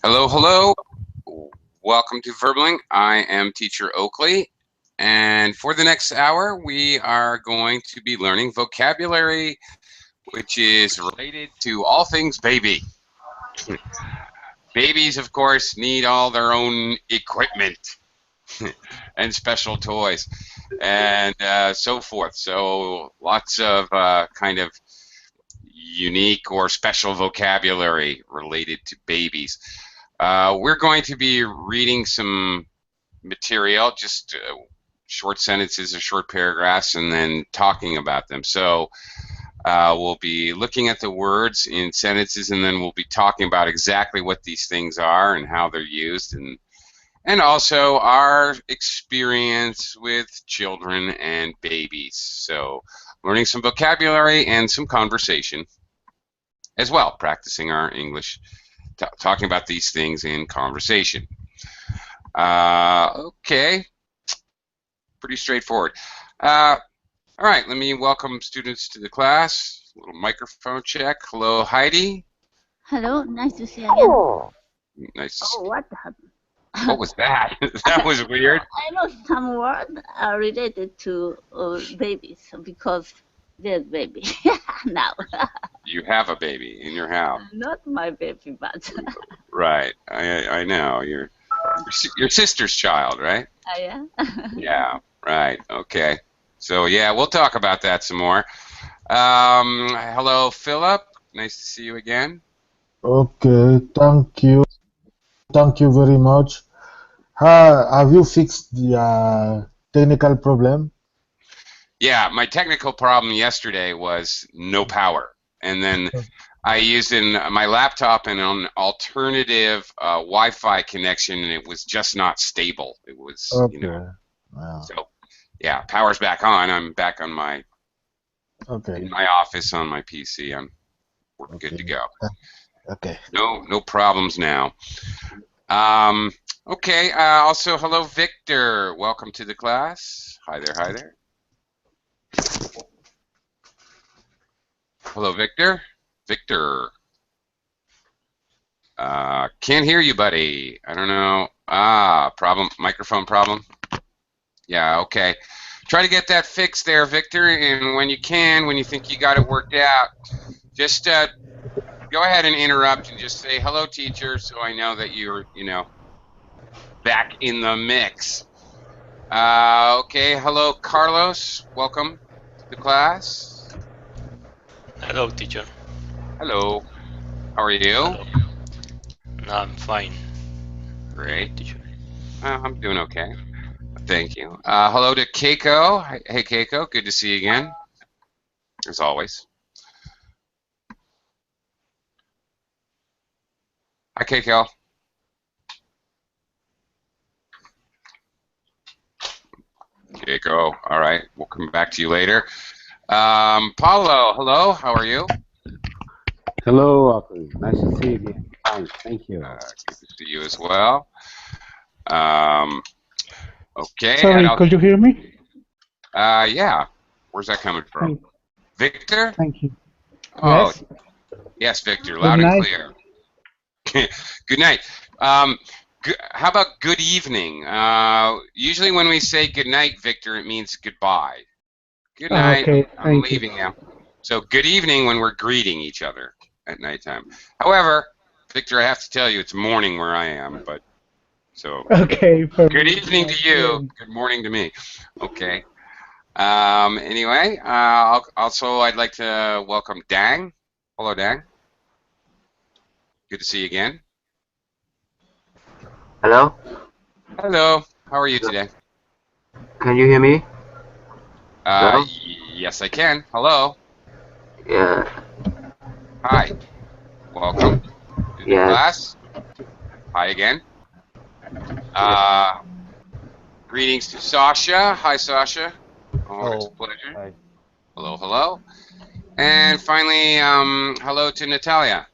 Hello, hello. Welcome to Verbling. I am Teacher Oakley, and for the next hour, we are going to be learning vocabulary, which is related to all things baby. Babies, of course, need all their own equipment and special toys and so forth. So, lots of kind of unique or special vocabulary related to babies. We're going to be reading some material, just short sentences or short paragraphs, and then talking about them. So we'll be looking at the words in sentences, and then we'll be talking about exactly what these things are and how they're used, and also our experience with children and babies. So learning some vocabulary and some conversation as well, practicing our English, talking about these things in conversation. Okay, pretty straightforward. All right, let me welcome students to the class. A little microphone check. Hello, Heidi. Hello, nice to see you again. Nice. Oh, what happened? What was that? That was weird. I know some words are related to babies because there's baby now. You have a baby in your house. Not my baby, but Right. I know. Your sister's child, right? yeah. Yeah. Right. Okay. So yeah, we'll talk about that some more. Hello, Philip. Nice to see you again. Okay, thank you. Thank you very much. Have you fixed the technical problem? Yeah, my technical problem yesterday was no power, and then I used my laptop and an alternative Wi-Fi connection, and it was just not stable. It was, Okay. Wow. So yeah, power's back on. I'm back on in my office on my PC. We're good to go. Okay. No problems now. Okay. Also, hello, Victor. Welcome to the class. Hi there. Hi there. Hello, Victor. Victor. Can't hear you, buddy. I don't know. Microphone problem. Yeah, okay. Try to get that fixed there, Victor, and when you think you got it worked out, just go ahead and interrupt and just say, hello, teacher, so I know that you're, back in the mix. Okay, hello, Carlos. Welcome to the class. Hello, teacher. Hello. How are you? Hello. No, I'm fine. Great. Teacher. I'm doing okay. Thank you. Hello to Keiko. Hey, Keiko. Good to see you again, as always. Hi, Keiko. Keiko. All right. We'll come back to you later. Paulo. Hello. How are you? Hello, Oakley. Nice to see you again. Fine, thank you. Good to see you as well. Okay. Sorry, could you hear me? Yeah. Where's that coming from? Victor? Thank you. Oh, Yes? yes, Victor. Loud and clear. Good night. How about good evening? Usually when we say good night, Victor, it means goodbye. Good night. Okay, I'm leaving now. So good evening when we're greeting each other at nighttime. However, Victor, I have to tell you, it's morning where I am, but so okay. Good evening to you. Good morning to me. Okay. Anyway, I'd like to welcome Dang. Hello, Dang. Good to see you again. Hello? Hello. How are you today? Can you hear me? Hello? Yes, I can. Hello. Yeah. Hi. Welcome to the class. Hi again. Greetings to Sasha. Hi, Sasha. Oh, it's a pleasure. Hi. Hello, hello. And finally, hello to Natalia.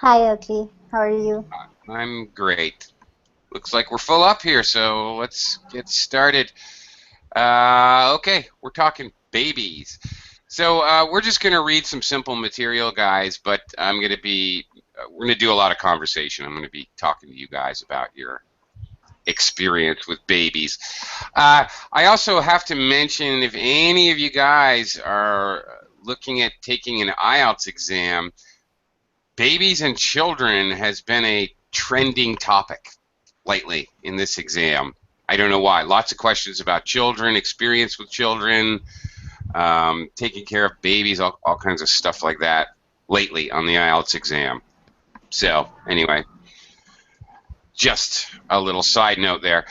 Hi, Oakley. How are you? I'm great. Looks like we're full up here, so let's get started. Okay, we're talking babies. So we're just going to read some simple material, guys, but I'm going to be we're going to do a lot of conversation. I'm going to be talking to you guys about your experience with babies. I also have to mention, if any of you guys are looking at taking an IELTS exam, babies and children has been a trending topic lately in this exam. I don't know why. Lots of questions about children, experience with children, taking care of babies, all kinds of stuff like that lately on the IELTS exam. So anyway, just a little side note there.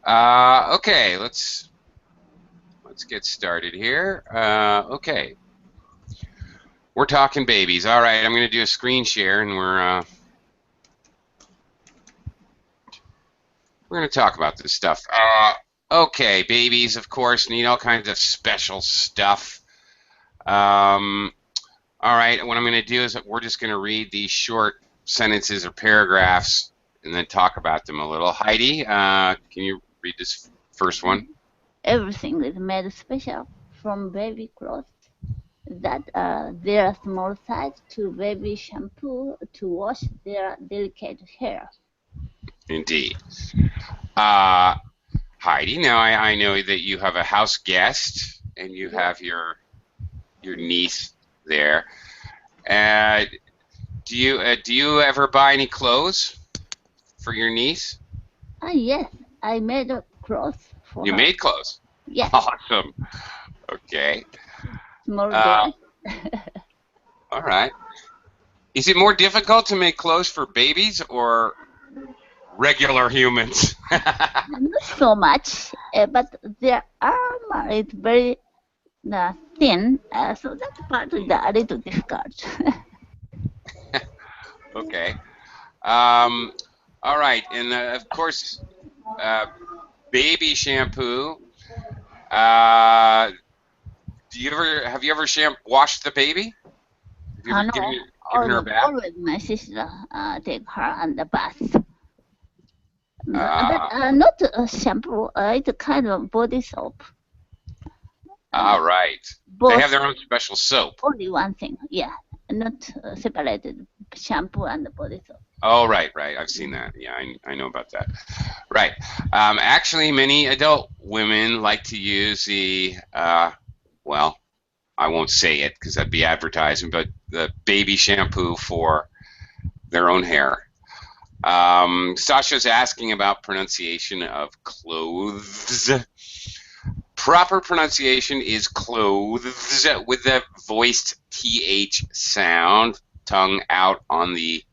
Okay, let's get started here. Okay, we're talking babies. All right, I'm going to do a screen share, and we're going to talk about this stuff. Okay, babies, of course, need all kinds of special stuff. All right, what I'm going to do is we're just going to read these short sentences or paragraphs and then talk about them a little. Heidi, can you read this first one? Everything is made special, from baby clothes that their small size to baby shampoo to wash their delicate hair. Indeed. Heidi, now I know that you have a house guest and you have your niece there. Do you ever buy any clothes for your niece? Yes, I made clothes for her. You made clothes? Yes. Awesome. Okay. Small dress. All right. Is it more difficult to make clothes for babies or regular humans? Not so much, but their armor is very thin, so that part is a little difficult. Okay. All right, and of course, baby shampoo. Have you ever washed the baby? Have you ever given her a bath? Always my sister take her and the bath. But not shampoo. It's a kind of body soap. All right. They have their own special soap. Only one thing, yeah. Not separated shampoo and body soap. Oh, right. I've seen that. Yeah, I know about that. Right. Actually, many adult women like to use the, well, I won't say it because that'd be advertising, but the baby shampoo for their own hair. Sasha's asking about pronunciation of clothes. Proper pronunciation is clothes with the voiced TH sound, tongue out on the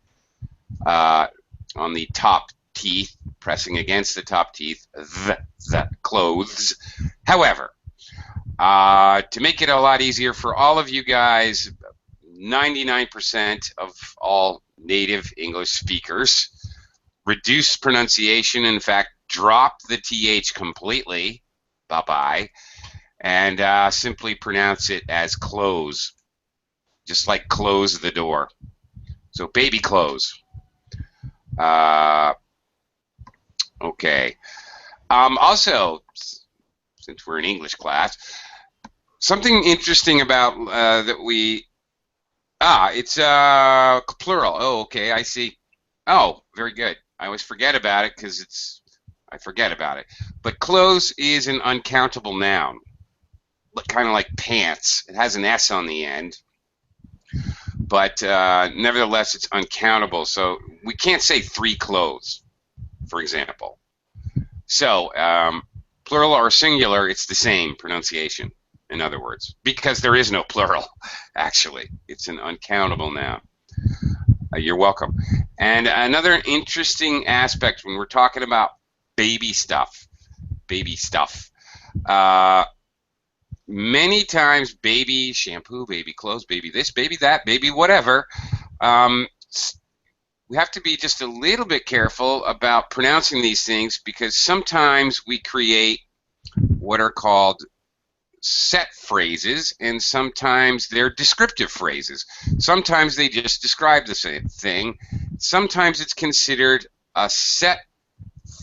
top teeth, pressing against the top teeth, the clothes. However, to make it a lot easier for all of you guys, 99% of all native English speakers reduce pronunciation, in fact, drop the TH completely, bye-bye, and simply pronounce it as close, just like close the door. So baby clothes. Okay. Also, since we're in English class, something interesting about that we... it's plural. Oh, okay, I see. Oh, very good. I always forget about it because I forget about it. But clothes is an uncountable noun, kind of like pants. It has an S on the end, but nevertheless, it's uncountable. So we can't say 3 clothes, for example. So plural or singular, it's the same pronunciation, in other words, because there is no plural, actually. It's an uncountable noun. You're welcome. And another interesting aspect when we're talking about baby stuff, many times baby shampoo, baby clothes, baby this, baby that, baby whatever, we have to be just a little bit careful about pronouncing these things because sometimes we create what are called set phrases, and sometimes they're descriptive phrases. Sometimes they just describe the same thing. Sometimes it's considered a set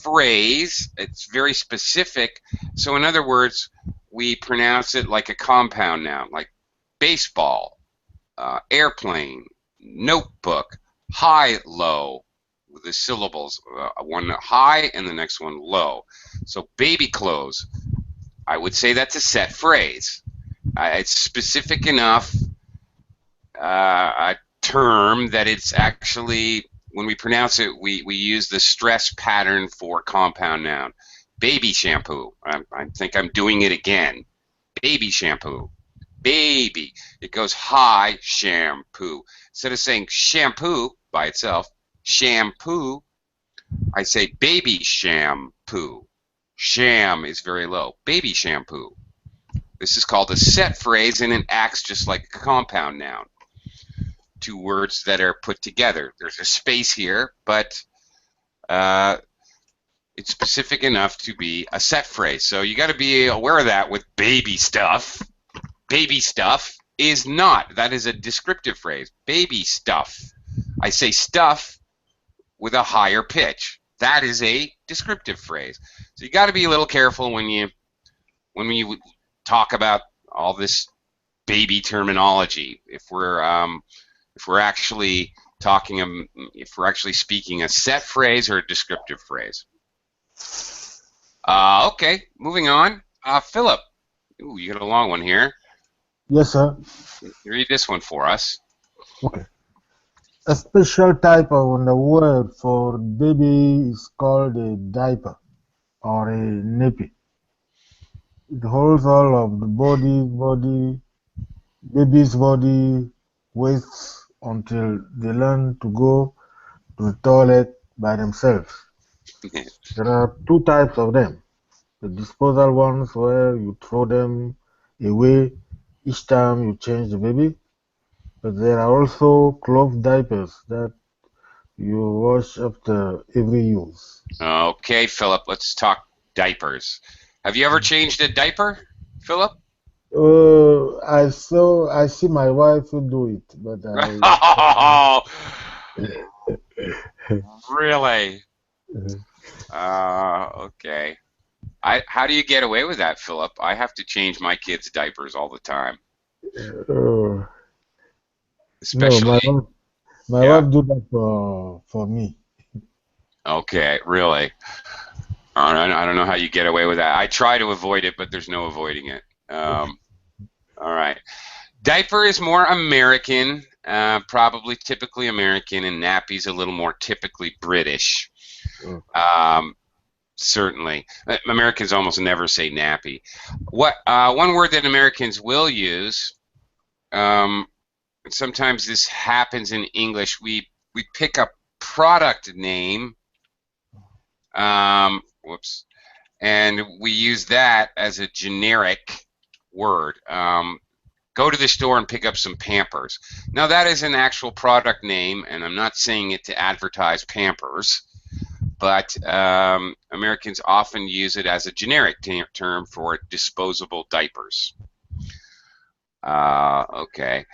phrase. It's very specific. So in other words, we pronounce it like a compound noun, like baseball, airplane, notebook, high, low, with the syllables, one high and the next one low. So baby clothes, I would say that's a set phrase. It's specific enough a term that it's actually, when we pronounce it, we use the stress pattern for compound noun. Baby shampoo. I think I'm doing it again. Baby shampoo. Baby. It goes high shampoo. Instead of saying shampoo by itself, shampoo, I say baby shampoo. Sham is very low. Baby shampoo. This is called a set phrase, and it acts just like a compound noun. Two words that are put together. There's a space here, but it's specific enough to be a set phrase. So you got to be aware of that with baby stuff. Baby stuff is not. That is a descriptive phrase. Baby stuff. I say stuff with a higher pitch. That is a descriptive phrase. So you got to be a little careful when you talk about all this baby terminology. If we're actually talking, if we're actually speaking a set phrase or a descriptive phrase. Okay, moving on. Philip, ooh, you got a long one here. Yes, sir. Read this one for us. Okay. A special type of the word for baby is called a diaper or a nappy. It holds all of the baby's body wastes until they learn to go to the toilet by themselves. There are two types of them. The disposal ones where you throw them away each time you change the baby. But there are also cloth diapers that you wash after every use. Okay, Philip, let's talk diapers. Have you ever changed a diaper, Philip? I see my wife do it, but Oh, really? Okay. How do you get away with that, Philip? I have to change my kids' diapers all the time. no, Especially, my yeah. wife do that for me. Okay, really. I don't know how you get away with that. I try to avoid it, but there's no avoiding it. All right. Diaper is more American, probably typically American, and nappy's a little more typically British. Certainly. Americans almost never say nappy. One word that Americans will use, sometimes this happens in English, we pick a product name, whoops, and we use that as a generic word. Go to the store and pick up some Pampers. Now that is an actual product name, and I'm not saying it to advertise Pampers, but Americans often use it as a generic term for disposable diapers. Okay.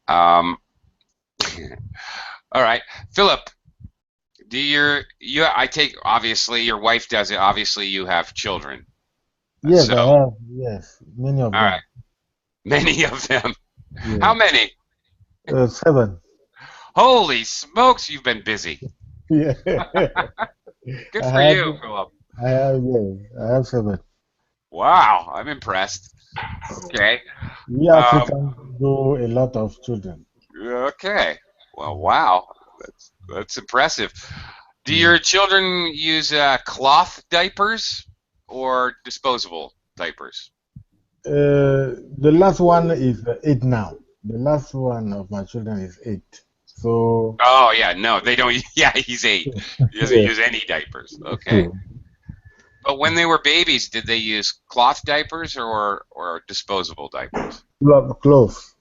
All right, Philip. I take, obviously your wife does it. Obviously you have children. Yes, So, I have. Yes, many of them. All right, many of them. Yeah. How many? 7. Holy smokes, you've been busy. Yeah. Good for you, Philip. I have 7. Wow, I'm impressed. Okay. We Africans do a lot of children. Okay. Well, wow, that's impressive. Do your children use cloth diapers or disposable diapers? The last one is 8 now. The last one of my children is 8. So. Oh yeah, no, they don't. Yeah, he's 8. He doesn't use any diapers. Okay. But when they were babies, did they use cloth diapers or disposable diapers? Close.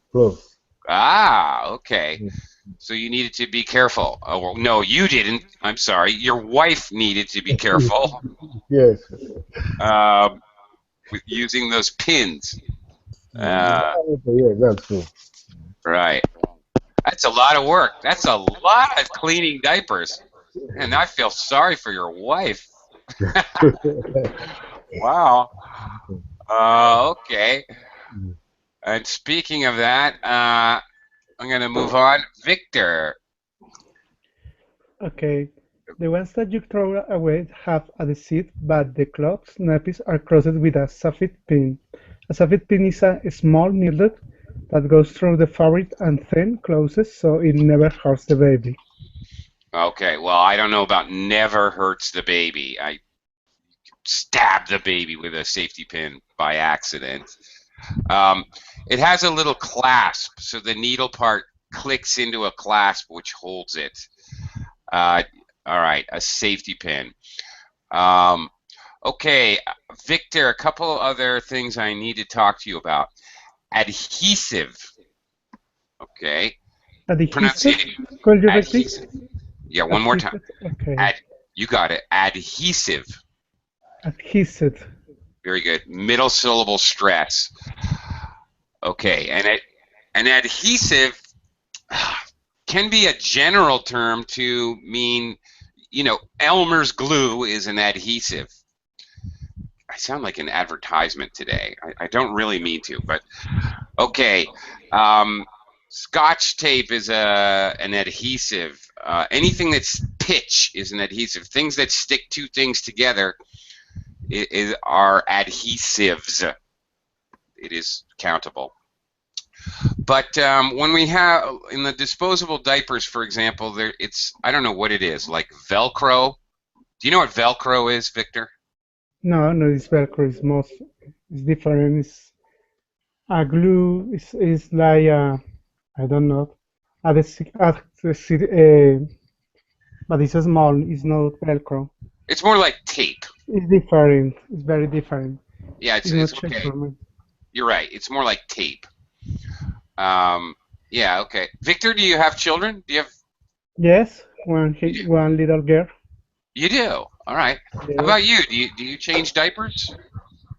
Ah, okay. So you needed to be careful. Oh, well, no, you didn't. I'm sorry. Your wife needed to be careful. Yes. With using those pins. Yeah, that's true. Right. That's a lot of work. That's a lot of cleaning diapers. And I feel sorry for your wife. Wow. Okay. And speaking of that, I'm going to move on. Viktor, Okay. The ones that you throw away have adhesive, but the cloth nappies are crossed with a soffit pin. A soffit pin is a small needle that goes through the fabric and then closes so it never hurts the baby. Okay, well, I don't know about never hurts the baby. I stabbed the baby with a safety pin by accident. It has a little clasp, so the needle part clicks into a clasp which holds it. All right, a safety pin. Okay, Victor, a couple other things I need to talk to you about. Adhesive. Okay. Adhesive? Pronunciation. Could you repeat? Adhesive. Yeah, one more time. Adhesive. Okay. You got it. Adhesive. Adhesive. Very good. Middle syllable stress. Okay, and an adhesive can be a general term to mean, Elmer's glue is an adhesive. I sound like an advertisement today. I don't really mean to, but okay. Scotch tape is an adhesive. Anything that's pitch is an adhesive. Things that stick two things together are adhesives. It is countable. But when we have in the disposable diapers, for example, I don't know what it is, like Velcro. Do you know what Velcro is, Victor? No, it's Velcro. It's different. It's a glue. It's like I don't know. But it's small. It's not Velcro. It's more like tape. It's different. It's very different. Yeah, it's not okay. You're right. It's more like tape. Yeah, okay. Victor, do you have children? Do you have? Yes, one little girl. You do. All right. Yes. How about you? Do you change diapers?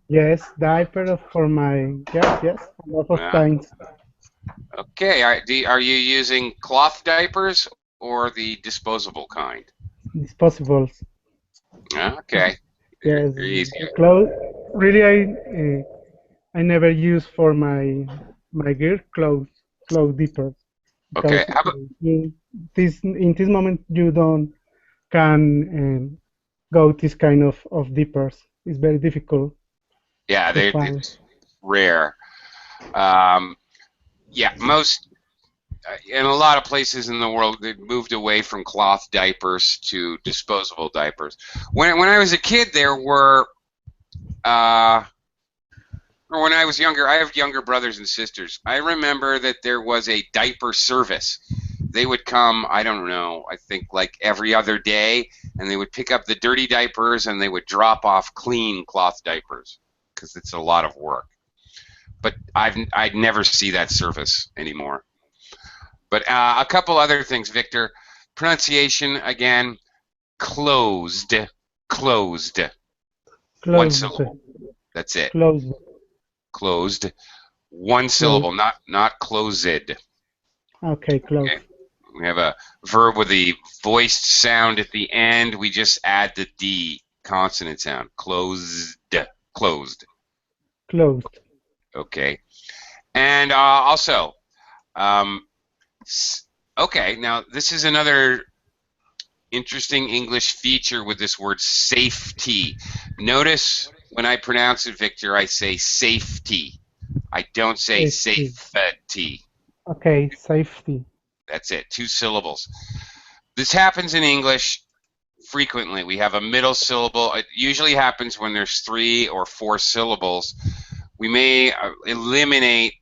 Yes, diaper for my girls. Yes, a lot of times. Okay. Are you using cloth diapers or the disposable kind? Disposables. Okay. Yes. Easier. Really, I never use for my girl clothes diapers. Okay. How about in this moment you can go this kind of diapers. It's very difficult. Yeah, it's rare. Yeah, most in a lot of places in the world they've moved away from cloth diapers to disposable diapers. When I was a kid, there were or when I was younger, I have younger brothers and sisters. I remember that there was a diaper service. They would come, I don't know, I think like every other day, and they would pick up the dirty diapers and they would drop off clean cloth diapers because it's a lot of work. But I'd never see that service anymore. But a couple other things, Victor. Pronunciation again, closed. One syllable. That's it. Closed. One syllable, not closed. Okay, closed. Okay. We have a verb with the voiced sound at the end. We just add the D consonant sound. Closed. Okay. And also, okay, now this is another interesting English feature with this word safety. Notice when I pronounce it, Victor, I say safety. I don't say safety. Okay, safety. That's it, 2 syllables. This happens in English frequently. We have a middle syllable. It usually happens when there's 3 or 4 syllables. We may eliminate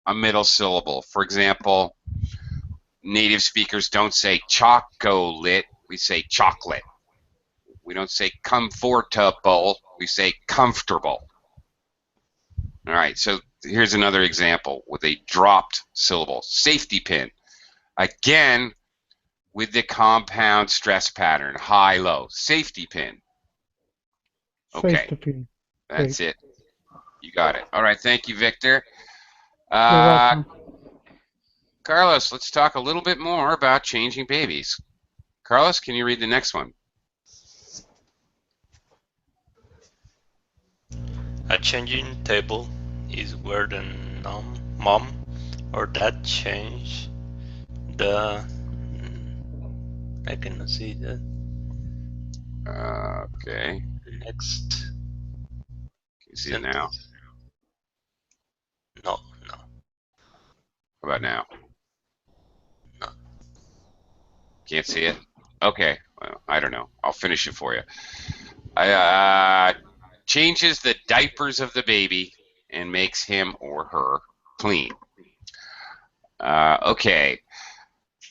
a middle syllable. For example, native speakers don't say chocolate, we say chocolate. We don't say comfortable, we say comfortable. All right, so here's another example with a dropped syllable. Safety pin. Again, with the compound stress pattern, high-low. Safety pin. Okay, safety pin. That's it. You got it. All right, thank you, Victor. Carlos, let's talk a little bit more about changing babies. Carlos, can you read the next one? A changing table is where the mom or dad change the I cannot see that. Okay. Next Can you see it now? sentence. No, no, How about now? no. Can't see it? Okay. Well, I don't know. I'll finish it for you. Changes the diapers of the baby and makes him or her clean. Okay.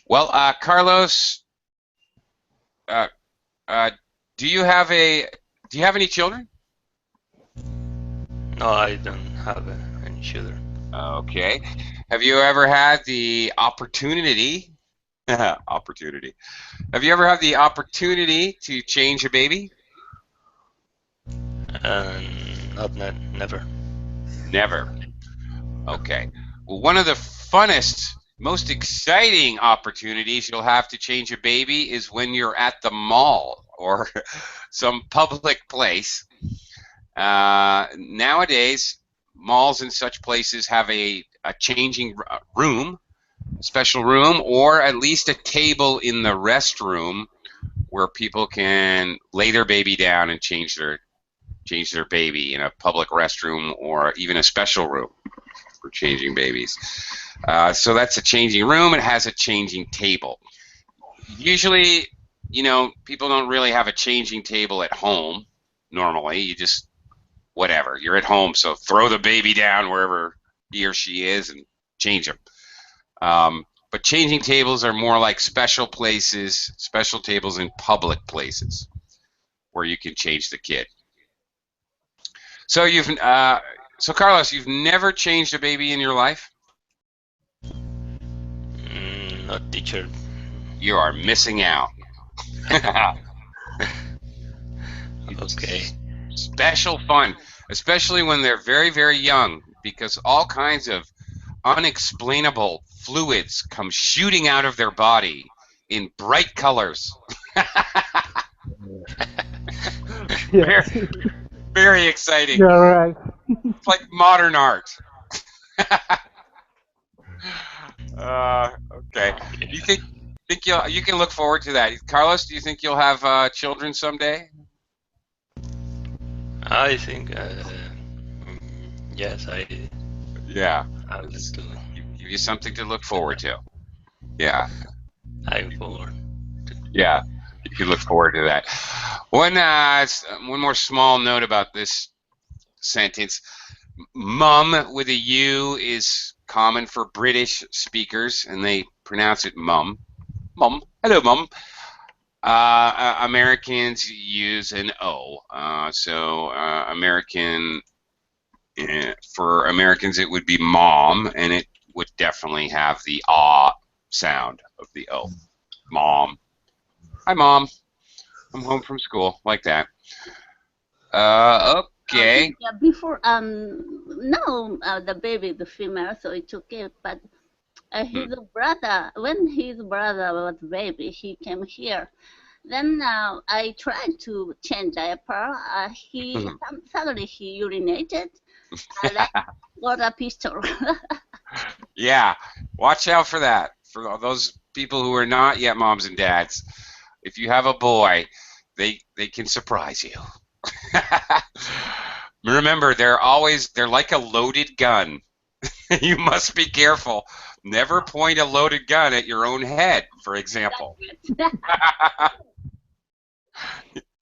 Well, Carlos, uh, uh, do you have any children? No, I don't have any children. Okay. Have you ever had the opportunity? Opportunity. Have you ever had the opportunity to change a baby? Never. Never. Okay. Well, one of the funnest, most exciting opportunities you'll have to change a baby is when you're at the mall or some public place. Nowadays, malls and such places have a changing room, a special room, or at least a table in the restroom where people can lay their baby down and change their baby in a public restroom or even a special room for changing babies. So that's a changing room. It has a changing table. Usually, people don't really have a changing table at home normally. You just, whatever. You're at home, so throw the baby down wherever he or she is and change him. But changing tables are more like special places, special tables in public places where you can change the kid. So Carlos, you've never changed a baby in your life? Not teacher. You are missing out. Okay. Special fun, especially when they're very, very young, because all kinds of unexplainable fluids come shooting out of their body in bright colors. Yes, Very, very exciting. you're right. It's like modern art. Okay. Do you think you can look forward to that, Carlos? Do you think you'll have children someday? I think yes, Yeah. I will do. Give you something to look forward to. Yeah. I forward. Yeah. You can look forward to that. One more small note about this sentence. Mum with a U is common for British speakers, and they pronounce it mum. Mum. Hello, mum. Americans use an O. For Americans, it would be mom, and it would definitely have the ah sound of the O. Mom. Hi, Mom. I'm home from school, like that. Okay. Yeah, before no, the baby, the female, so it's okay. But his brother, when his brother was baby, he came here. Then I tried to change diaper. Suddenly he urinated. I then got a pistol. Yeah, watch out for that. For those people who are not yet moms and dads, if you have a boy, they can surprise you. Remember, they're like a loaded gun. You must be careful. Never point a loaded gun at your own head, for example.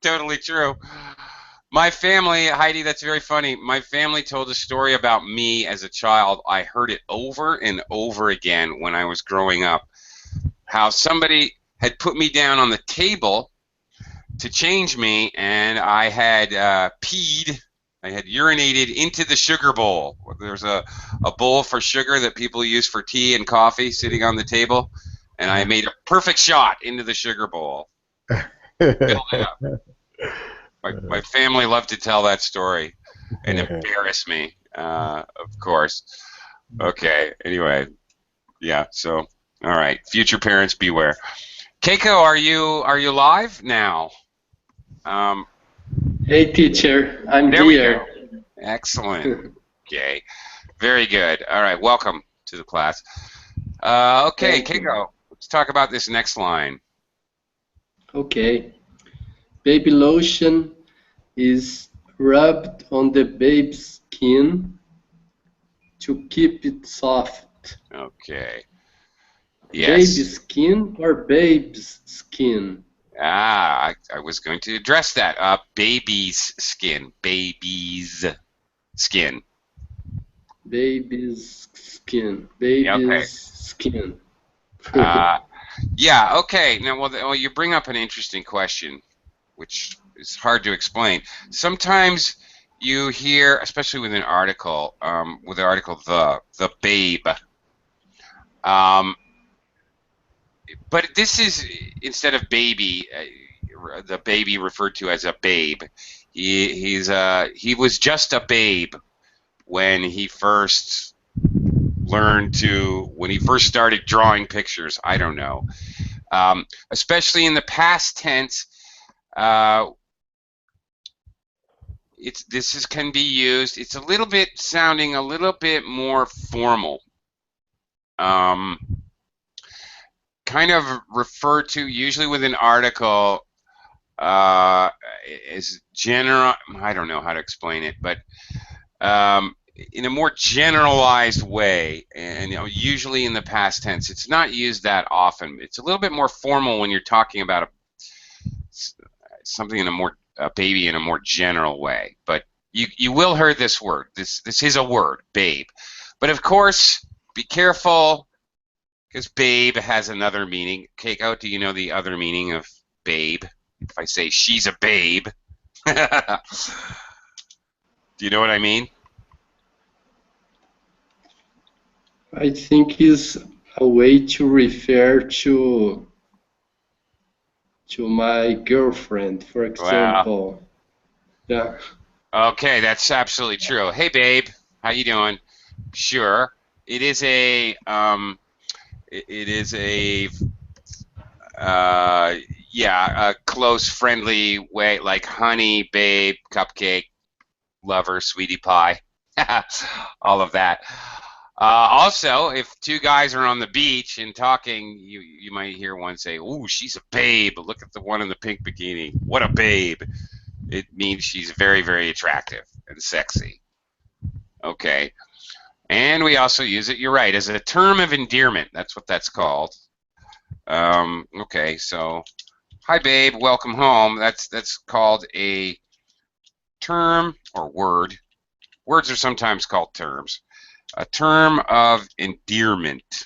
Totally true. My family, Heidi, that's very funny. My family told a story about me as a child. I heard it over and over again when I was growing up. How somebody had put me down on the table to change me, and I had peed. I had urinated into the sugar bowl. There's a bowl for sugar that people use for tea and coffee sitting on the table, and I made a perfect shot into the sugar bowl. Filled it up. My family loved to tell that story and embarrass me, of course. Okay, anyway, yeah, so, all right, future parents beware. Keiko, are you live now? Hey, teacher, I'm There we here. go. Excellent. Okay, very good. All right, welcome to the class. Okay, Keiko, let's talk about this next line. Okay. Baby lotion is rubbed on the baby's skin to keep it soft. Okay. Baby Yes. skin or babe's skin? I was going to address that. Baby's skin. Baby's skin. Baby's skin. Okay. Baby's skin. Yeah. Okay. Now, well, you bring up an interesting question, which is hard to explain. Sometimes you hear, especially with an article, the babe. But this is instead of baby, the baby referred to as a babe. He was just a babe when he first when he first started drawing pictures. I don't know. Especially in the past tense, can be used. It's a little bit sounding a little bit more formal. Kind of referred to usually with an article as general. I don't know how to explain it, but in a more generalized way, and usually in the past tense. It's not used that often. It's a little bit more formal when you're talking about something a baby in a more general way. But you will hear this word. This is a word, babe. But of course, be careful because babe has another meaning. Keiko, do you know the other meaning of babe? If I say she's a babe, do you know what I mean? I think is a way to refer to my girlfriend, for example. Wow. Yeah. Okay, that's absolutely true. Hey, babe, how you doing? Sure. It is a a close, friendly way, like honey, babe, cupcake, lover, sweetie pie, all of that. Also, if two guys are on the beach and talking, you might hear one say, "Ooh, she's a babe. Look at the one in the pink bikini. What a babe." It means she's very, very attractive and sexy. Okay. And we also use it, you're right, as a term of endearment. That's what that's called. Okay, so, hi, babe, welcome home. That's called a term or word. Words are sometimes called terms. A term of endearment.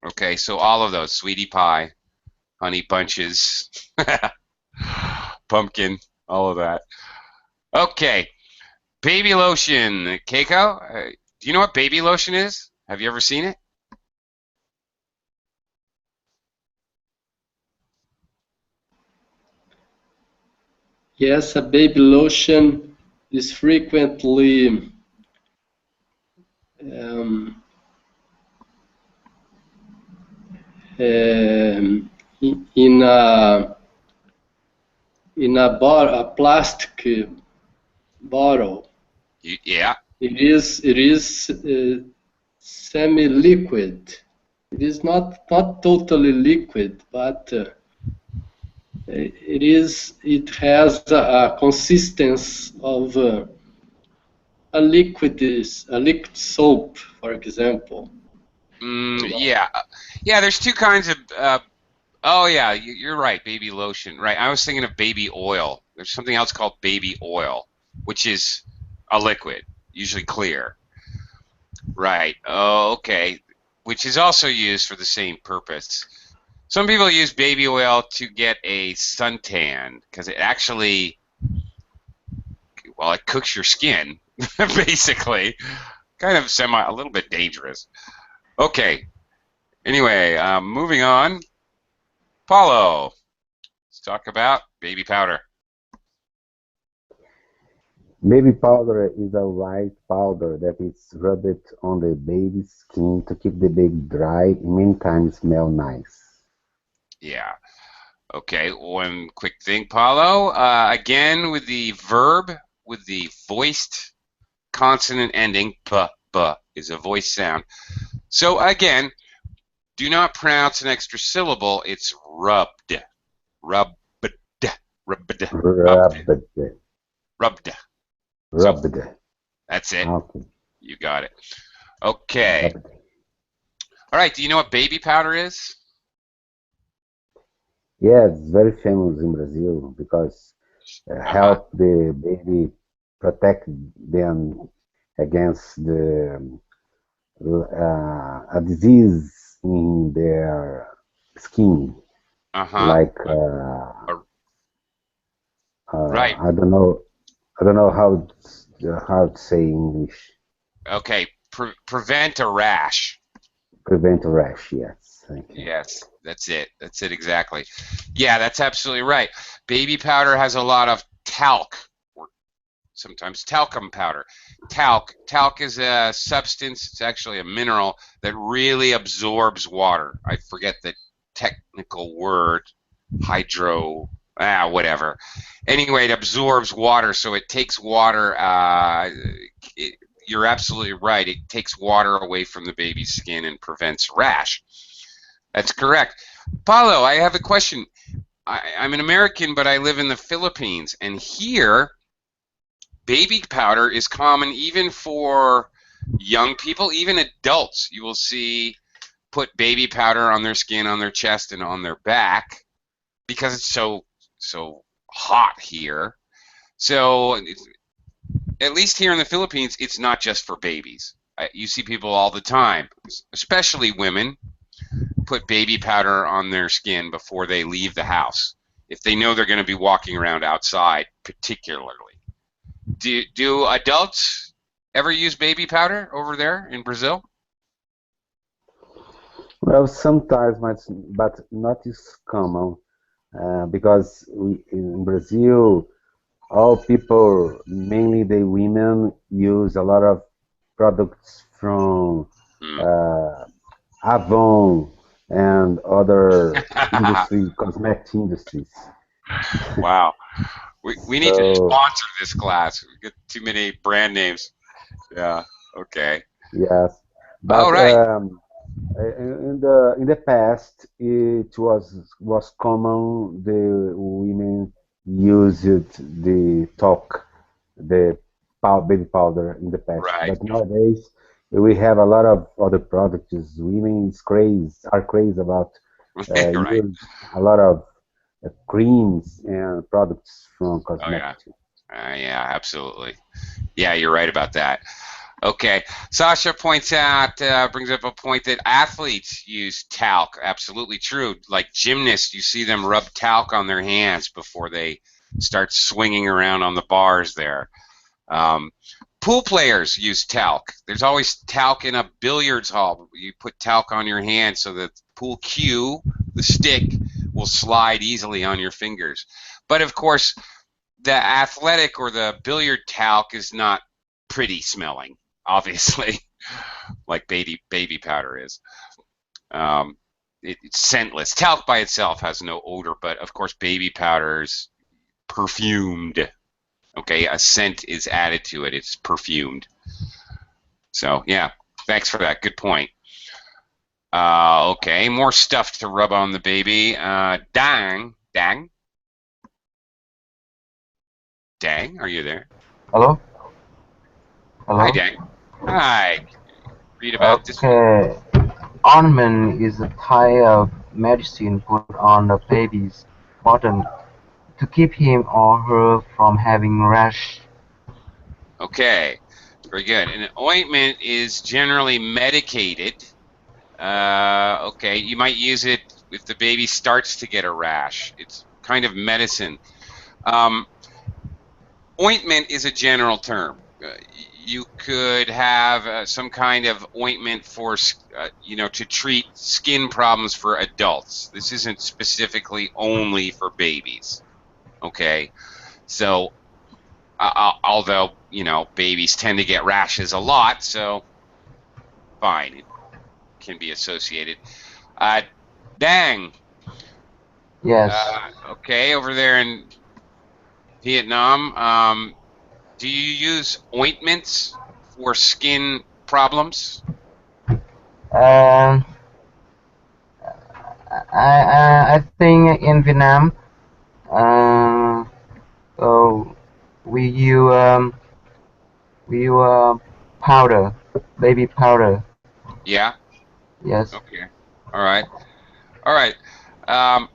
Okay, so all of those, sweetie pie, honey bunches, pumpkin, all of that. Okay, baby lotion. Keiko, do you know what baby lotion is? Have you ever seen it? Yes, a baby lotion is frequently um, um, in a plastic bottle. Yeah. It is semi-liquid. It is not totally liquid, but it has a consistency of a liquid soap, for example. Yeah. Yeah, there's two kinds of oh yeah, you're right, baby lotion. Right. I was thinking of baby oil. There's something else called baby oil, which is a liquid, usually clear. Right. Oh, okay. Which is also used for the same purpose. Some people use baby oil to get a suntan because it actually, well, it cooks your skin, basically. Kind of a little bit dangerous. Okay. Anyway, moving on. Paulo, let's talk about baby powder. Baby powder is a white powder that is rubbed on the baby's skin to keep the baby dry and many times smell nice. Yeah. Okay, one quick thing, Paulo. Again, with the verb, with the voiced consonant ending, b is a voiced sound. So again, Do not pronounce an extra syllable. It's rubbed. Rubbed. Rubbed. Rubbed. Rubbed. Rubbed. So Rubbed. that's it. Okay. You got it. Okay. Rubbed. All right. Do you know what baby powder is? Yeah, it's very famous in Brazil because Uh-huh. help the baby protect them against a disease in their skin, Uh-huh. like Uh, right. I don't know how to say English. Okay. Prevent a rash. Prevent rash. Yes, thank you. Yes, that's it. That's it exactly. Yeah, that's absolutely right. Baby powder has a lot of talc, or sometimes talcum powder. Talc is a substance, it's actually a mineral that really absorbs water. I forget the technical word, hydro, whatever. Anyway, it absorbs water, so it takes water. It, you're absolutely right. It takes water away from the baby's skin and prevents rash. That's correct. Paulo, I have a question. I'm an American, but I live in the Philippines, and here baby powder is common even for young people, even adults. You will see put baby powder on their skin, on their chest, and on their back because it's so hot here. So at least here in the Philippines, it's not just for babies. You see people all the time, especially women, put baby powder on their skin before they leave the house if they know they're going to be walking around outside, particularly. Do adults ever use baby powder over there in Brazil? Well, sometimes, but not as common because in Brazil, all people, mainly the women, use a lot of products from Hmm. uh, Avon and other cosmetic industries. Wow. We need to So sponsor this class. We get too many brand names. Yeah. Okay. yes, All but right. in the past it was common the women used the talc, the baby powder in the past, Right. but nowadays we have a lot of other products. Women is are crazy about Right. use a lot of creams and products from Oh yeah. cosmetics. Yeah. Absolutely. Yeah, you're right about that. Okay. Sasha points out, brings up a point that athletes use talc. Absolutely true. Like gymnasts, you see them rub talc on their hands before they start swinging around on the bars there. Um, Pool players use talc. There's always talc in a billiards hall. You put talc on your hand so that the pool cue, the stick, will slide easily on your fingers. But of course, the athletic or the billiard talc is not pretty smelling, obviously, like baby powder is. Um, it's scentless. Talc by itself has no odor, but of course, baby powder is perfumed. Okay, a scent is added to it. It's perfumed. So yeah, thanks for that. Good point. Okay, more stuff to rub on the baby. Dang, are you there? Hello? Hi, Hello? Dang. Hi. Read about this one. Okay. Ornament is a type of medicine put on the baby's bottom to keep him or her from having rash. Okay, very good. An ointment is generally medicated. Okay, you might use it if the baby starts to get a rash. It's kind of medicine. Um, Ointment is a general term. You could have some kind of ointment for, to treat skin problems for adults. This isn't specifically only for babies. Okay, so although babies tend to get rashes a lot, so fine, it can be associated. Uh, Dang. Yes. Okay, over there in Vietnam, do you use ointments for skin problems? Um, I think in Vietnam, uh, oh, we use we use powder, baby powder. Yeah. Yes. Okay. All right. All right. Um,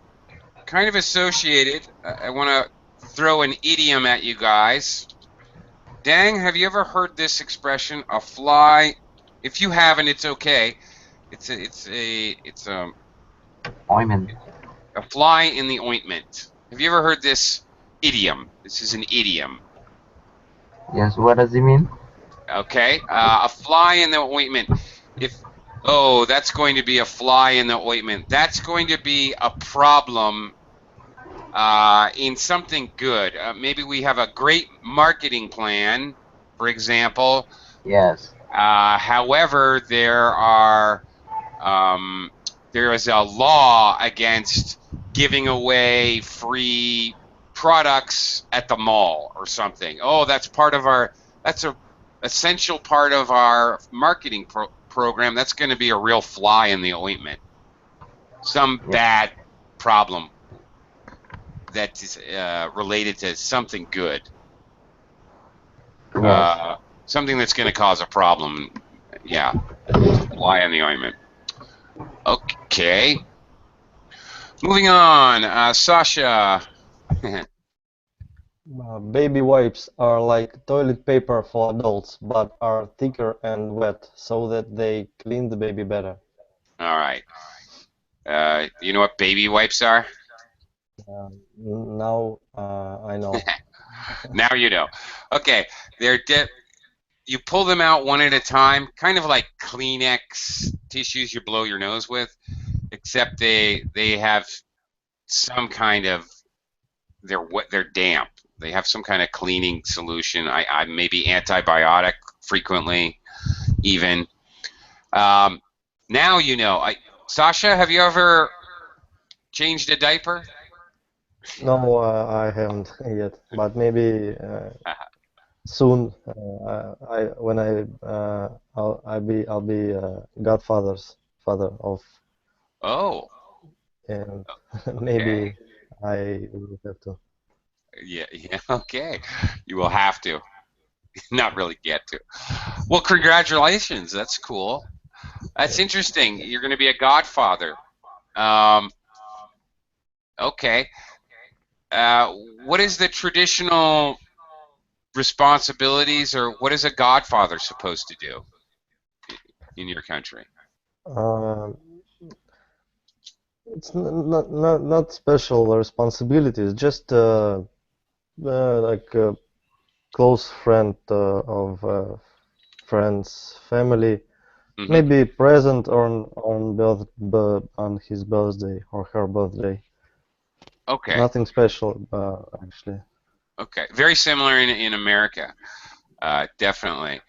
kind of associated. I want to throw an idiom at you guys. Dang, have you ever heard this expression? A fly. If you haven't, it's okay. Ointment. A fly in the ointment. Have you ever heard this idiom? This is an idiom. Yes. What does it mean? Okay. A fly in the ointment. If that's going to be a fly in the ointment. That's going to be a problem in something good. Maybe we have a great marketing plan, for example. Yes. However, there is a law against giving away free products at the mall or something. Oh, that's a essential part of our marketing program. That's going to be a real fly in the ointment. Some Yes. bad problem that is related to something good. Yes. Something that's going to cause a problem. Yeah, it's a fly in the ointment. Okay. Moving on, Sasha. Baby wipes are like toilet paper for adults, but are thicker and wet, so that they clean the baby better. All right. You know what baby wipes are? Now I know. Now you know. Okay, you pull them out one at a time, kind of like Kleenex tissues you blow your nose with, except they have some kind of they're damp. They have some kind of cleaning solution. I maybe antibiotic frequently even. Now you know. Sasha, have you ever changed a diaper? No, I haven't yet, but maybe soon. I when I'll be Godfather's father of, Oh, and okay. maybe I will have to. Yeah, yeah, okay. You will have to. Not really get to. Well, congratulations. That's cool. That's interesting. You're going to be a godfather. Um, okay. What is the traditional responsibilities, or what is a godfather supposed to do in your country? Uh, it's not special responsibilities, just like a close friend of friends, family. Hmm. Maybe present on his birthday or her birthday. Okay. Nothing special, actually. Okay. Very similar in America. Definitely.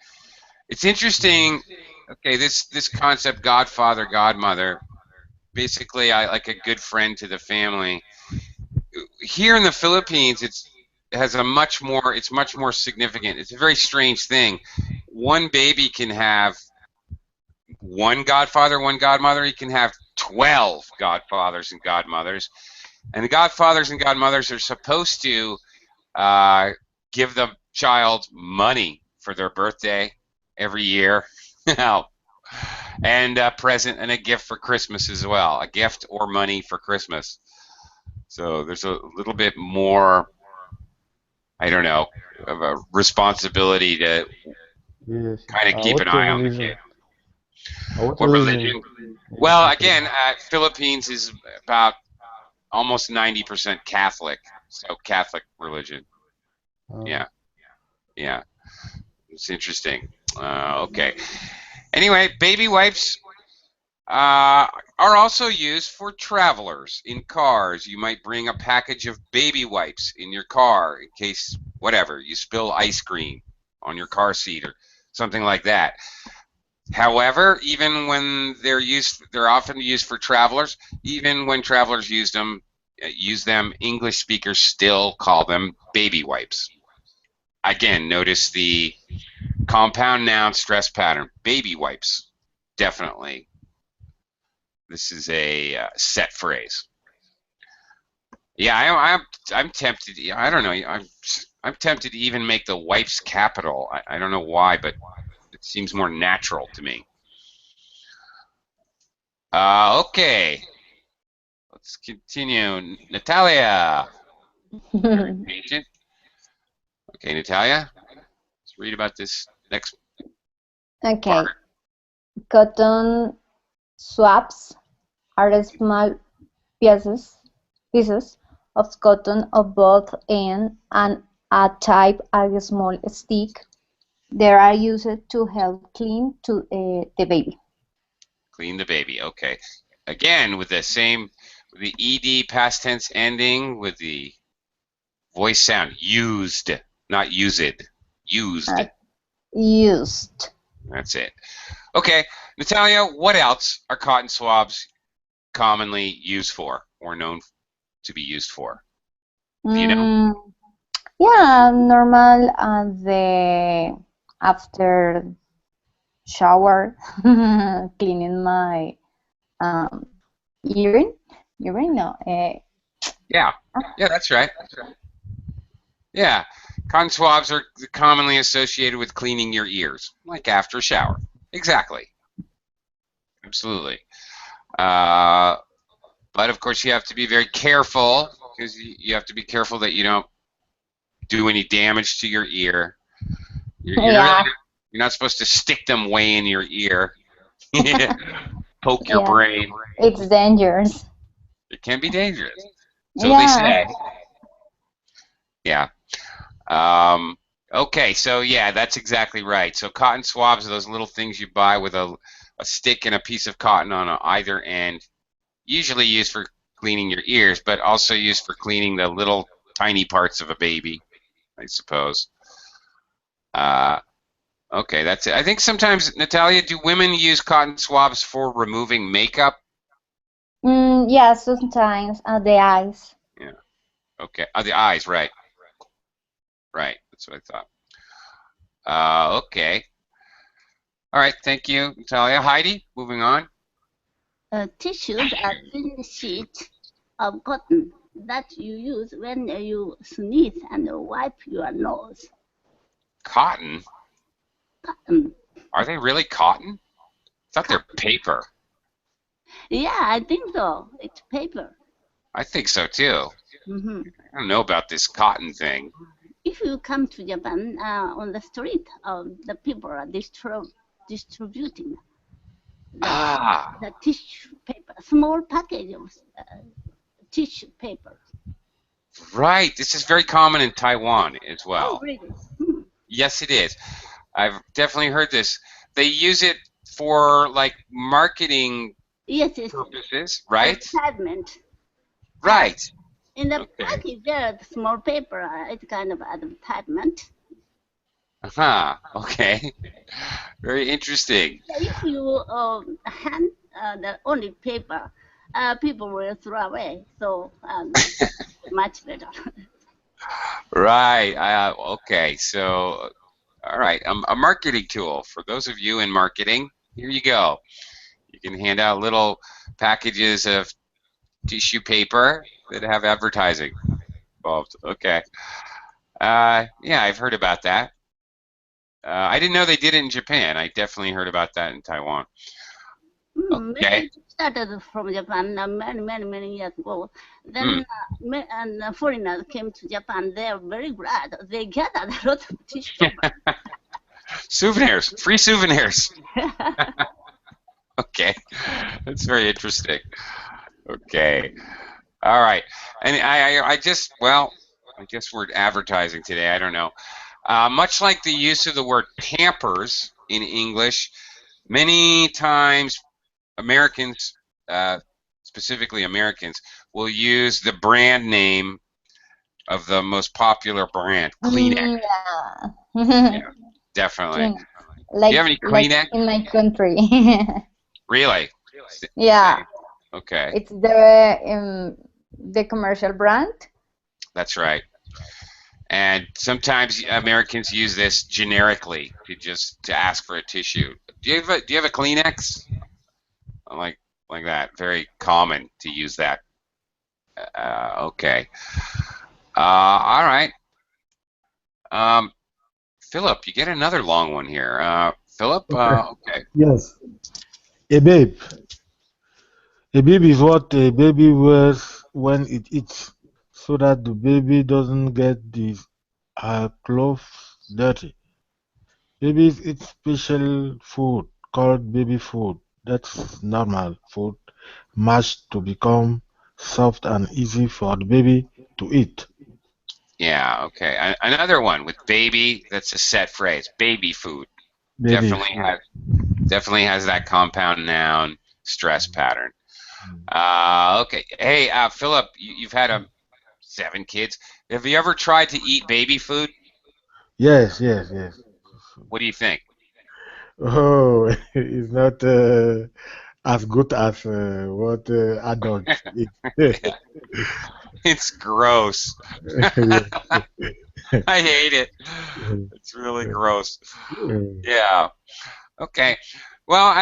It's interesting. Okay, this concept, godfather, godmother. Basically, I like a good friend to the family. Here in the Philippines, it's much more significant. It's a very strange thing. One baby can have one godfather, one godmother. He can have 12 godfathers and godmothers, and the godfathers and godmothers are supposed to uh, give the child money for their birthday every year. And a present and a gift for Christmas as well, a gift or money for Christmas. So there's a little bit more, I don't know, of a responsibility to Yes. kind of keep an What eye on the kid. religion? What What religion religion? is Well, Catholic? again, Philippines is about almost 90% Catholic, so Catholic religion. Uh, Yeah, yeah, it's interesting. Okay. Anyway, baby wipes are also used for travelers in cars. You might bring a package of baby wipes in your car in case, whatever, you spill ice cream on your car seat or something like that. However, even when they're often used for travelers. Even when travelers use them, English speakers still call them baby wipes. Again, notice the compound noun stress pattern. Baby wipes, definitely. This is a set phrase. Yeah, I'm tempted. I don't know. I'm tempted to even make the wife's capital. I don't know why, but it seems more natural to me. Okay, let's continue. Natalia, very patient. Okay, Natalia, let's read about this next Okay. part. Cotton swabs are small pieces of cotton of both end and a type a small stick. They are used to help clean the baby. Clean the baby. Okay. Again, with the ed past tense ending with the voice sound. Used, not used. Used. Used. That's it. Okay, Natalia, what else are cotton swabs commonly used for or known to be used for? Do you know? Yeah, normal the after shower cleaning my urine. Urine, no. Yeah, that's right. Yeah, cotton swabs are commonly associated with cleaning your ears, like after a shower. Exactly. Absolutely. But of course, you have to be very careful because you have to be careful that you don't do any damage to your ear. You're not supposed to stick them way in your ear. Poke your brain. It's dangerous. It can be dangerous. So they say. Yeah. Okay, so yeah, that's exactly right. So cotton swabs are those little things you buy with a stick and a piece of cotton on either end, usually used for cleaning your ears, but also used for cleaning the little tiny parts of a baby, I suppose. Okay, that's it. I think sometimes, Natalia, do women use cotton swabs for removing makeup? Yeah, sometimes the eyes. Yeah. Okay. The eyes, right. Right. That's what I thought. Okay. All right. Thank you, Natalia. Heidi, moving on. Tissues are thin sheet of cotton that you use when you sneeze and wipe your nose. Cotton? Cotton. Are they really cotton? I thought they're paper. Yeah, I think so. It's paper. I think so too. Mm-hmm. I don't know about this cotton thing. If you come to Japan, on the street, the people are distributing the tissue paper, small package of tissue paper. Right. This is very common in Taiwan as well. Oh, really? Yes, it is. I've definitely heard this. They use it for like marketing purposes, right? Advertisement. Right. In the package, there is small paper. It's kind of advertisement. Okay. Very interesting. If you hand the only paper, people will throw away. So much better. Right. Okay. So, all right. A marketing tool for those of you in marketing. Here you go. You can hand out little packages of tissue paper that have advertising involved. Okay. Yeah, I've heard about that. I didn't know they did it in Japan. I definitely heard about that in Taiwan. Okay. Maybe it started from Japan many years ago. Then foreigners came to Japan. They are very glad. They get a lot of tissue paper. Souvenirs, free souvenirs. Okay, that's very interesting. Okay, all right, and I guess we're advertising today. I don't know. Much like the use of the word Pampers in English, many times Americans, specifically Americans, will use the brand name of the most popular brand, Kleenex. Yeah, definitely. Like, do you have any Kleenex? Like in my country. Really? Yeah. Okay. It's the commercial brand. That's right. And sometimes Americans use this generically to ask for a tissue. Do you have a Kleenex? I'm like, like that. Very common to use that. Okay. All right. Philip, you get another long one here. Philip, Okay. okay. Yes. A babe. A babe is what a baby wears when it eats, so that the baby doesn't get the clothes dirty. Babies eat special food called baby food. That's normal food mashed to become soft and easy for the baby to eat. Yeah, okay. Another one with baby, that's a set phrase. Baby food. Baby Definitely food. has definitely has that compound noun stress pattern. Okay. Hey, Philip, you've had 7 kids. Have you ever tried to eat baby food? Yes, yes, yes. What do you think? Oh, it's not as good as what adults eat. It's gross. Yeah. I hate it. It's really gross. Yeah. Okay. Well,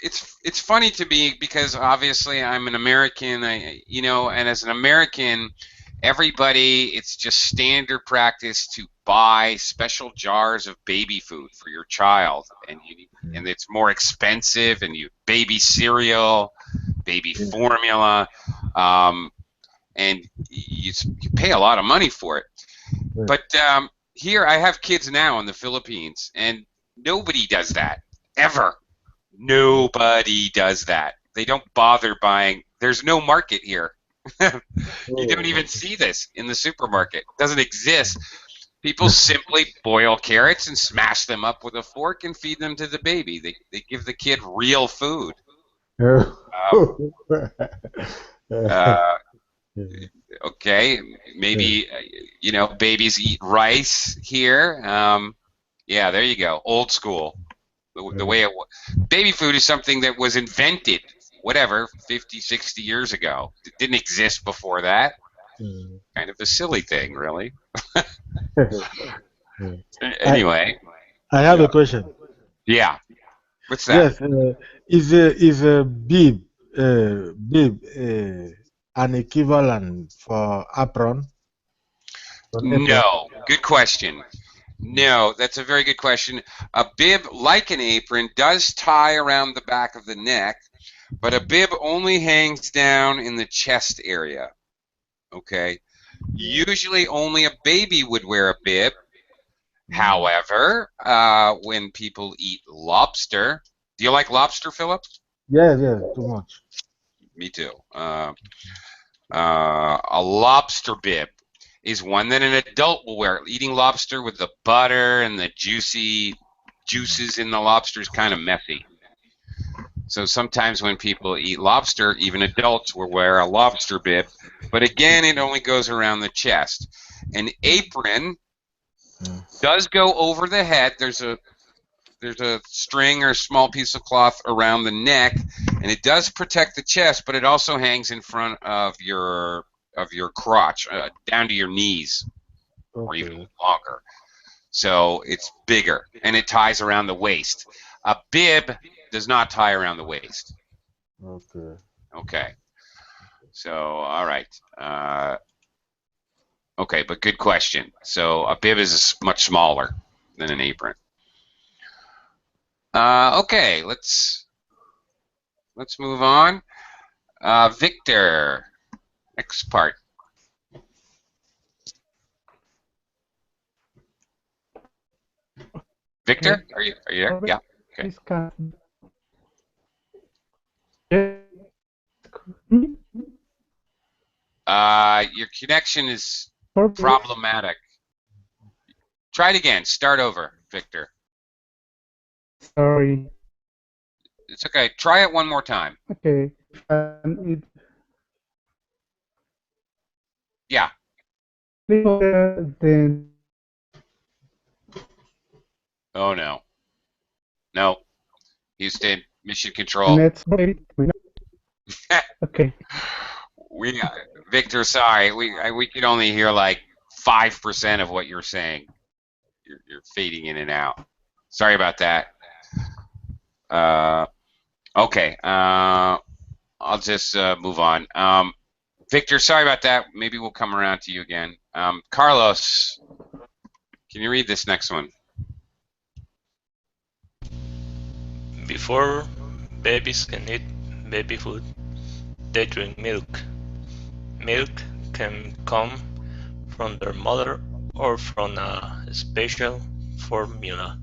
it's funny to me because obviously I'm an American. And as an American, it's just standard practice to buy special jars of baby food for your child, and it's more expensive, and you baby cereal, baby formula, um, and you pay a lot of money for it. But here I have kids now in the Philippines, and nobody does that ever. Nobody does that. They don't bother buying. There's no market here. You don't even see this in the supermarket. It doesn't exist. People simply boil carrots and smash them up with a fork and feed them to the baby. They give the kid real food. Um, uh, okay, maybe babies eat rice here. Yeah, there you go. Old school. The way baby food is something that was invented, whatever, 50, 60 years ago. It didn't exist before that. Kind of a silly thing, really. I Anyway, I have a question. yeah. What's that? Yes, is a bib an equivalent for apron? An apron? No. Good question. No, that's a very good question. A bib, like an apron, does tie around the back of the neck, but a bib only hangs down in the chest area. Okay? Usually only a baby would wear a bib. However, when people eat lobster, do you like lobster, Philip? Yes, yes, too much. Me too. A lobster bib is one that an adult will wear. Eating lobster with the butter and the juicy juices in the lobster is kind of messy. So sometimes when people eat lobster, even adults will wear a lobster bib. But again, it only goes around the chest. An apron does go over the head. There's a string or a small piece of cloth around the neck, and it does protect the chest, but it also hangs in front of your crotch, down to your knees, or even Okay, longer. So it's bigger, and it ties around the waist. A bib does not tie around the waist. okay. Okay. So all right. Okay, but good question. So a bib is much smaller than an apron. Okay, let's move on. Viktor, next part. Victor, Okay. are you there? Yeah. Okay. This kind yes. Your connection is For babies? problematic. Try it again. Start over, Victor. Sorry. It's okay. Try it one more time. Okay. It Yeah. then Oh no. No. Houston, mission the control. next baby. Okay. We, Victor, sorry. We could only hear like 5% of what you're saying. You're fading in and out. Sorry about that. Okay. I'll just move on. Victor, sorry about that. Maybe we'll come around to you again. Carlos, can you read this next one? Before babies can eat baby food, they drink milk. Milk can come from their mother or from a special formula.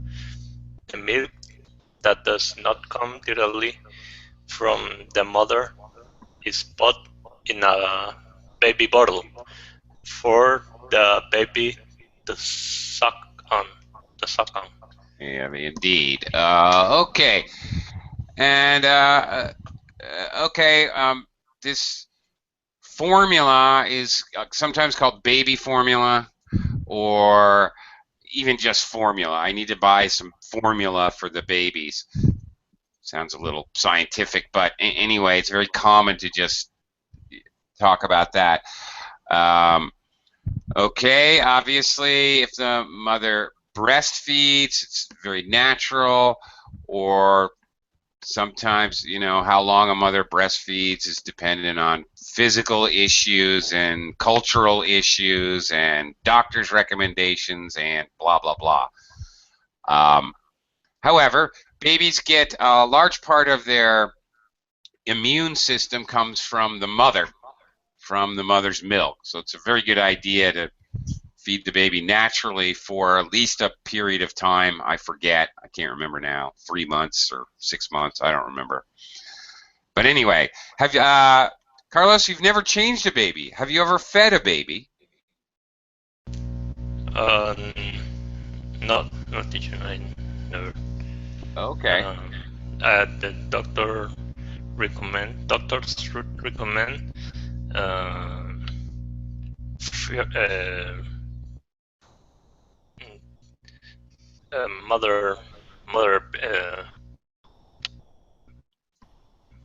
The milk that does not come directly from the mother is put in a baby bottle for the baby to suck on. To suck on. Yeah, indeed. Okay. And okay, this formula is sometimes called baby formula or even just formula. I need to buy some formula for the babies. Sounds a little scientific, but anyway, it's very common to just talk about that. Okay, obviously, if the mother breastfeeds, it's very natural, or sometimes, you know, how long a mother breastfeeds is dependent on physical issues and cultural issues and doctor's recommendations and blah, blah, blah. However, babies get a large part of their immune system comes from the mother's milk. So it's a very good idea to feed the baby naturally for at least a period of time. I forget. I can't remember now. 3 months or 6 months. I don't remember. But anyway, have you, Carlos, you've never changed a baby. Have you ever fed a baby? Not teacher. I never. Okay. The doctors recommend mother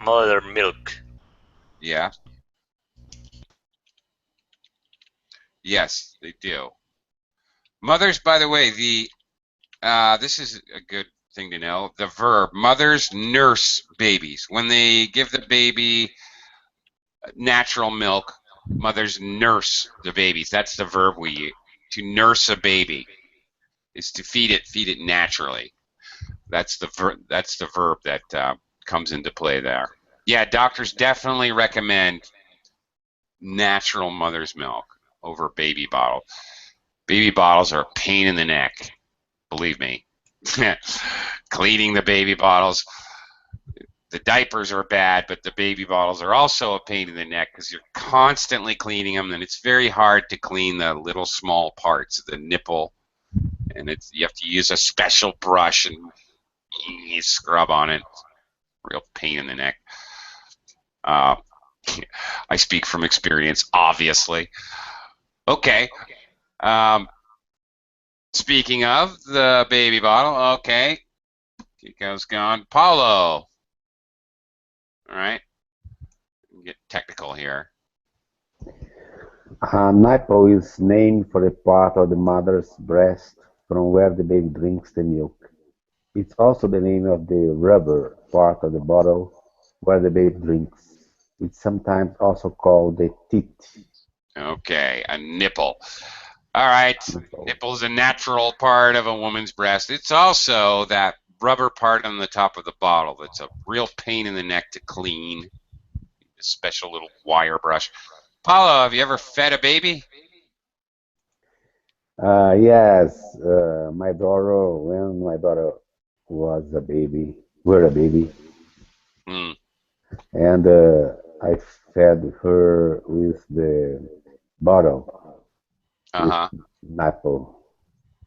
mother milk. Yeah. Yes, they do. Mothers, by the way, this is a good thing to know. The verb, mothers nurse babies. When they give the baby natural milk, mothers nurse the babies. That's the verb we use. To nurse a baby is to feed it naturally. That's the verb that comes into play there. Yeah, doctors definitely recommend natural mother's milk over baby bottle. Baby bottles are a pain in the neck, believe me. Cleaning the baby bottles. The diapers are bad, but the baby bottles are also a pain in the neck because you're constantly cleaning them, and it's very hard to clean the little small parts, the nipple, and you have to use a special brush and you scrub on it. Real pain in the neck. I speak from experience, obviously. Okay. Speaking of the baby bottle, okay. Kiko's gone. Paulo. All right. Get technical here. Nipple is named for the part of the mother's breast from where the baby drinks the milk. It's also the name of the rubber part of the bottle where the baby drinks. It's sometimes also called the teat. Okay, a nipple. All right, nipple is a natural part of a woman's breast. It's also that rubber part on the top of the bottle that's a real pain in the neck to clean. A special little wire brush. Paulo, have you ever fed a baby? Yes, when my daughter was a baby, were a baby, and I fed her with the bottle, with nipple.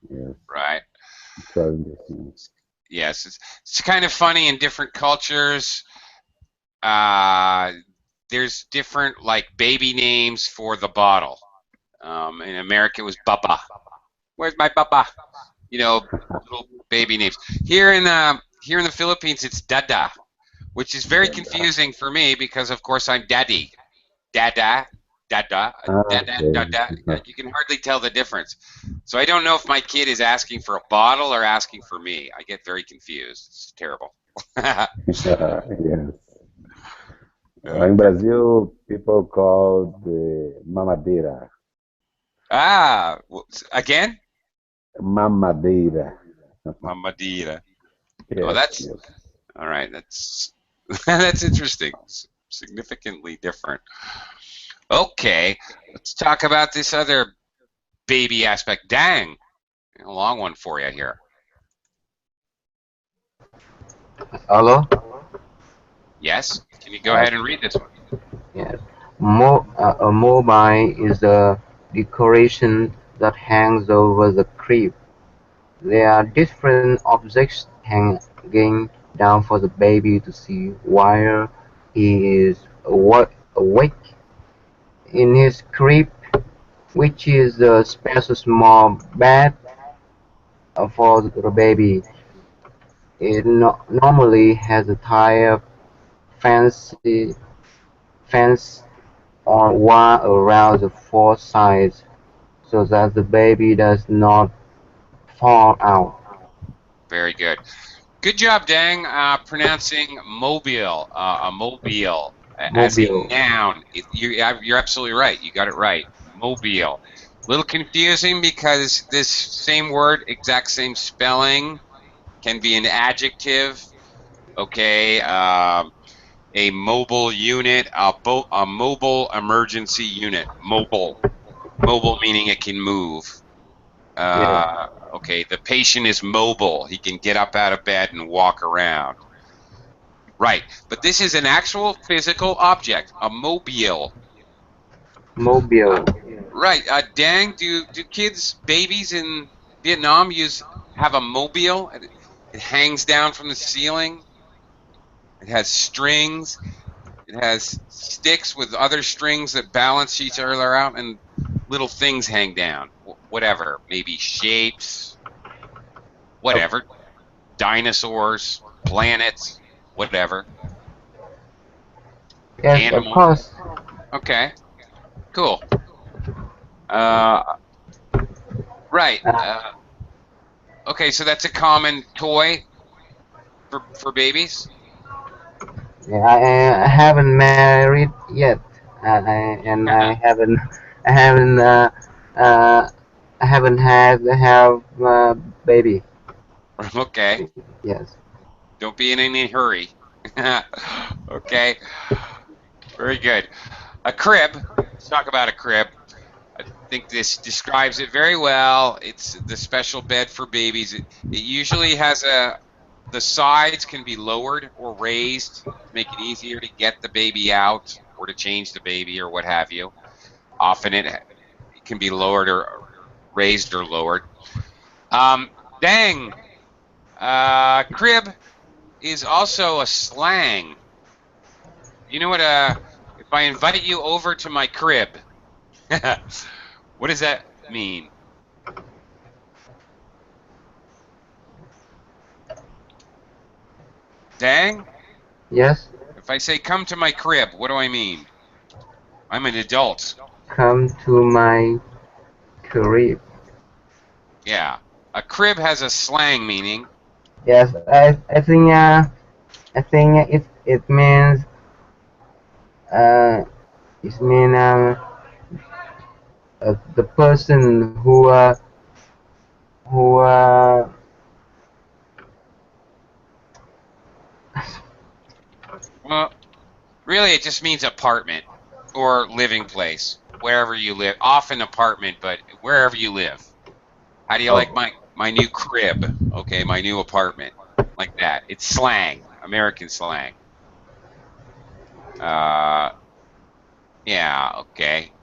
Yes. Right. It's very interesting. Yes, it's kind of funny in different cultures. There's different like baby names for the bottle. In America, it was Baba. Where's my Baba? You know, little baby names. Here in the Philippines, it's Dada, which is very confusing for me because of course I'm Daddy. Dada, Dada, Dada, Dada. You can hardly tell the difference. So I don't know if my kid is asking for a bottle or asking for me. I get very confused. It's terrible. Yes. In Okay. Brazil, people call the mamadeira. Again? Mamadeira. Mamadira. Oh, Yes, that's yes. all right. That's that's interesting. Significantly different. Okay, let's talk about this other baby aspect. Dang, a long one for you here. Hello? Yes, can you go Uh, ahead and read this one? Yes. A mobile is a decoration that hangs over the crib. There are different objects hanging down for the baby to see while he is awake in his crib, which is a special small bed for the baby. It normally has a tire fancy fence or wire around the four sides so that the baby does not fall out. Very good. Good job, Dang, pronouncing mobile, a mobile as a Mobile. noun. You're absolutely right. You got it right. Mobile. Little confusing because this same word, exact same spelling, can be an adjective. Okay, a mobile unit, a mobile emergency unit. Mobile meaning it can move. Yes. Okay, the patient is mobile. He can get up out of bed and walk around. Right, but this is an actual physical object, a mobile. Uh, Mobile. right, Dang, do kids, babies in Vietnam have a mobile? It hangs down from the ceiling. It has strings. It has sticks with other strings that balance each other out, and little things hang down. Whatever, maybe shapes, Of, whatever, dinosaurs, planets, whatever, yes, of animals. course. Okay, cool. Uh, right. Uh, Okay, so that's a common toy for babies. I haven't married yet, and I haven't, uh, I haven't have baby. Okay, Yes. don't be in any hurry. Okay, very good. A crib. Let's talk about a crib. I think this describes it very well. It's the special bed for babies. It usually has the sides can be lowered or raised to make it easier to get the baby out or to change the baby or what have you. Often it can be lowered or raised or lowered. Um, Dang, crib is also a slang. You know what? If I invite you over to my crib, what does that mean? Dang, Yes. if I say come to my crib, what do I mean? I'm an adult. Come to my crib. Yeah. A crib has a slang meaning. Yes, I think it means uh it mean the person who Well, really, it just means apartment or living place, wherever you live. Often apartment, but wherever you live. How do you like oh my new crib? Okay, my new apartment. Like that. It's slang, American slang. Uh, yeah, okay.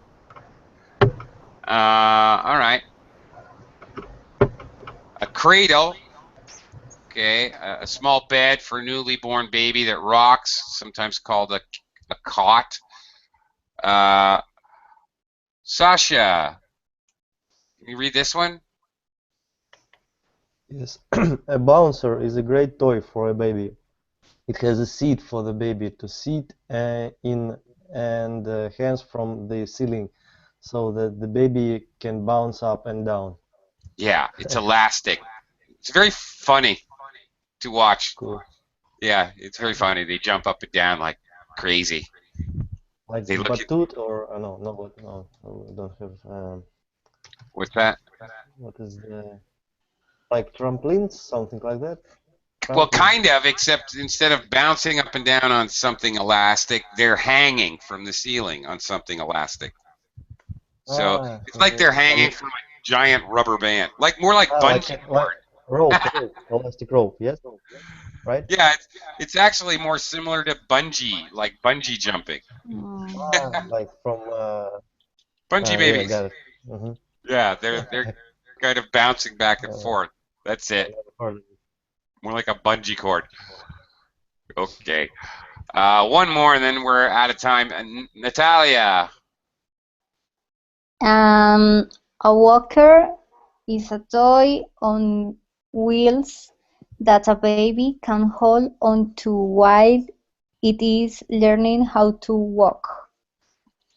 All right. A cradle, okay, a small bed for a newly born baby that rocks, sometimes called a cot. Uh, Sasha, can you read this one? Yes, a bouncer is a great toy for a baby. It has a seat for the baby to sit in and hangs from the ceiling so that the baby can bounce up and down. Yeah, it's elastic. It's very funny to watch. Cool. Yeah, it's very funny. They jump up and down like crazy. Like They look at batut or no, no, no, we don't have. what's that? What is the like trampolines, something like that? Well, Trampoline. kind of, except instead of bouncing up and down on something elastic, they're hanging from the ceiling on something elastic. So Ah, it's like okay. they're hanging from a giant rubber band, like more like bungee Like cord. rope, elastic rope. Yes, right. Yeah, it's actually more similar to bungee, like bungee jumping. Ah, like from Bungee yeah, babies. got it. Mm-hmm. Yeah, they're kind of bouncing back and Uh, forth. That's I it. never heard of it. More like a bungee cord. Okay. One more, and then we're out of time. Natalia. A walker is a toy on wheels that a baby can hold onto while it is learning how to walk.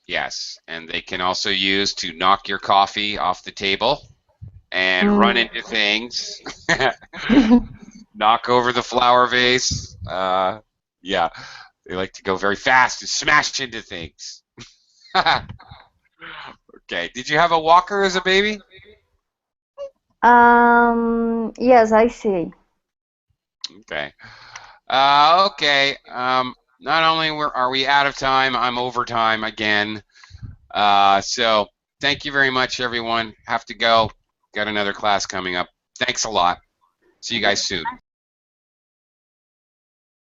Yes, and they can also use to knock your coffee off the table and run Mm. into things, knock over the flower vase. Yeah, they like to go very fast and smash into things. Okay, did you have a walker as a baby? Yes, I see. Okay. Okay. Not only are we out of time, I'm over time again. So thank you very much, everyone. Have to go. Got another class coming up. Thanks a lot. See you guys soon.